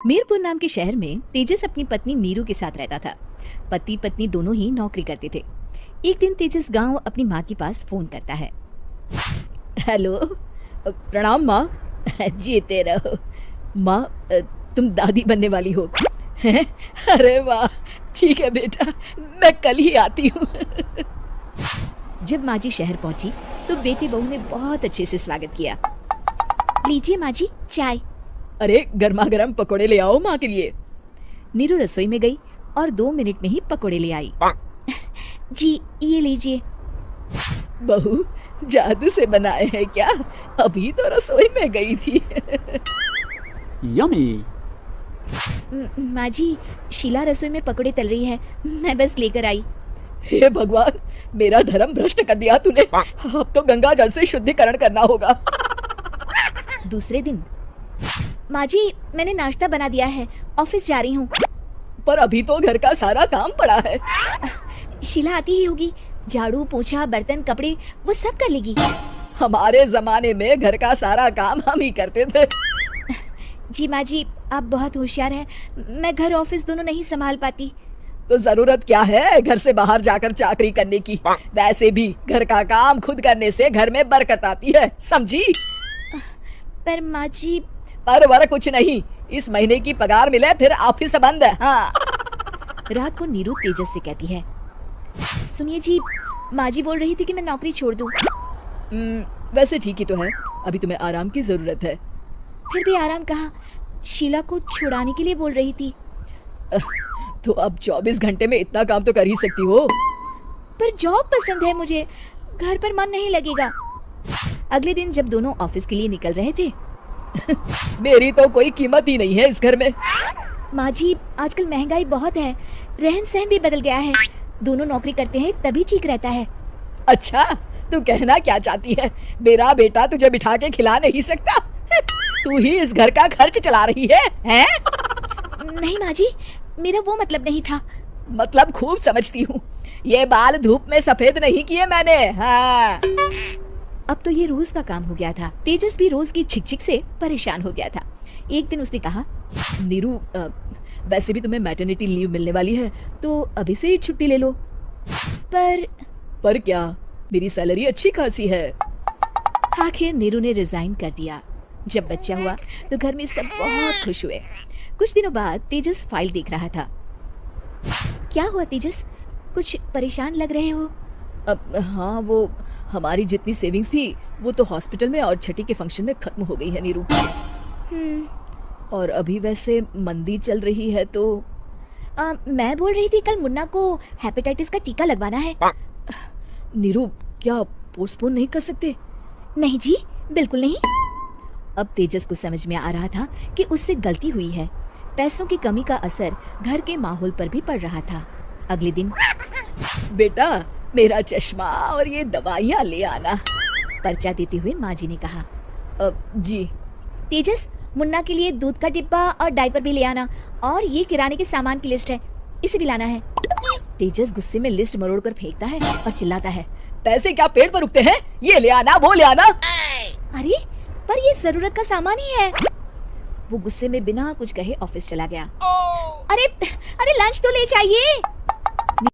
मीरपुर नाम के शहर में तेजस अपनी पत्नी नीरू के साथ रहता था। पति पत्नी दोनों ही नौकरी करते थे। एक दिन तेजस गांव अपनी माँ के पास फोन करता है। हेलो, प्रणाम माँ। जीते रहो माँ, तुम दादी बनने वाली हो। अरे वाह, ठीक है बेटा, मैं कल ही आती हूँ। जब माँ जी शहर पहुंची तो बेटी बहू ने बहुत अच्छे से स्वागत किया। लीजिए माँ जी चाय। अरे गर्मा गर्म पकोड़े ले आओ माँ के लिए। नीरू रसोई में गई और 2 मिनट में ही पकोड़े ले आई। जी ये लीजिए। बहू जादू से बनाए हैं क्या? अभी तो रसोई में गई थी। यम्मी। माँ जी, शीला रसोई में पकोड़े तल रही है, मैं बस लेकर आई। हे भगवान, मेरा धर्म भ्रष्ट कर दिया तूने। अब तो गंगा जल से शुद्धिकरण करना होगा। दूसरे दिन, माँ जी मैंने नाश्ता बना दिया है, ऑफिस जा रही हूँ। पर अभी तो घर का सारा काम पड़ा है। शीला आती ही होगी, झाड़ू पोछा बर्तन कपड़े वो सब कर लेगी। हमारे जमाने में घर का सारा काम हम ही करते थे। जी माँ जी, आप बहुत होशियार हैं, मैं घर ऑफिस दोनों नहीं संभाल पाती। तो जरूरत क्या है घर से बाहर जाकर चाकरी करने की? वैसे भी घर का काम खुद करने से घर में बरकत आती है, समझी? पर माँ जी। पर वर कुछ नहीं, इस महीने की पगार मिले फिर ऑफिस बंद है। हाँ। रात को नीरू तेजस से कहती है, सुनिए जी, माँ जी बोल रही थी कि मैं नौकरी छोड़ दूं। वैसे ठीक ही तो है, अभी तुम्हें आराम की जरूरत है। फिर भी आराम कहाँ, शीला को छुड़ाने के लिए बोल रही थी। तो अब 24 घंटे में इतना काम तो कर ही सकती हो। पर जॉब पसंद है मुझे, घर पर मन नहीं लगेगा। अगले दिन जब दोनों ऑफिस के लिए निकल रहे थे, मेरी तो कोई कीमत ही नहीं है इस घर में। माँ जी आजकल महंगाई बहुत है, रहन सहन भी बदल गया है, दोनों नौकरी करते हैं तभी ठीक रहता है। अच्छा, तू कहना क्या चाहती है? मेरा बेटा तुझे बिठा के खिला नहीं सकता? तू ही इस घर का खर्च चला रही है, हैं? नहीं माँ जी, मेरा वो मतलब नहीं था। मतलब खूब समझती हूँ, ये बाल धूप में सफेद नहीं किए मैंने। हाँ। अब तो ये रोज का काम हो गया था। तेजस भी रोज की छिक-छिक से परेशान हो गया था। एक दिन उसने कहा, नीरू, वैसे भी तुम्हें मैटरनिटी लीव मिलने वाली है, तो अभी से ही छुट्टी ले लो। पर क्या, मेरी सैलरी अच्छी खासी है। आखिर नीरू ने रिजाइन कर दिया। जब बच्चा हुआ तो घर में सब बहुत खुश हुए। कुछ दिनों बाद तेजस फाइल देख रहा था। क्या हुआ तेजस, कुछ परेशान लग रहे हो? हाँ, वो हमारी जितनी सेविंग्स थी वो तो हॉस्पिटल में और छठी के फंक्शन में खत्म हो गई है नीरू। और अभी वैसे मंदी चल रही है तो मैं बोल रही थी कल मुन्ना को हेपेटाइटिस का टीका लगवाना है। नीरू, क्या पोस्टपोन नहीं कर सकते? नहीं जी, बिल्कुल नहीं। अब तेजस को समझ में आ रहा था कि उससे गलती हुई है। पैसों की कमी का असर घर के माहौल पर भी पड़ रहा था। अगले दिन, बेटा मेरा चश्मा और ये दवाइयाँ ले आना, पर्चा देते हुए माँ जी ने कहा। जी। तेजस, मुन्ना के लिए दूध का डिब्बा और डायपर भी ले आना, और ये किराने के सामान की लिस्ट है, इसे भी लाना है। तेजस गुस्से में लिस्ट मरोड़ कर फेंकता है और चिल्लाता है, पैसे क्या पेड़ पर उगते हैं? ये ले आना, वो ले आना। अरे पर ये जरूरत का सामान ही है। वो गुस्से में बिना कुछ कहे ऑफिस चला गया। अरे लंच तो ले जाइए।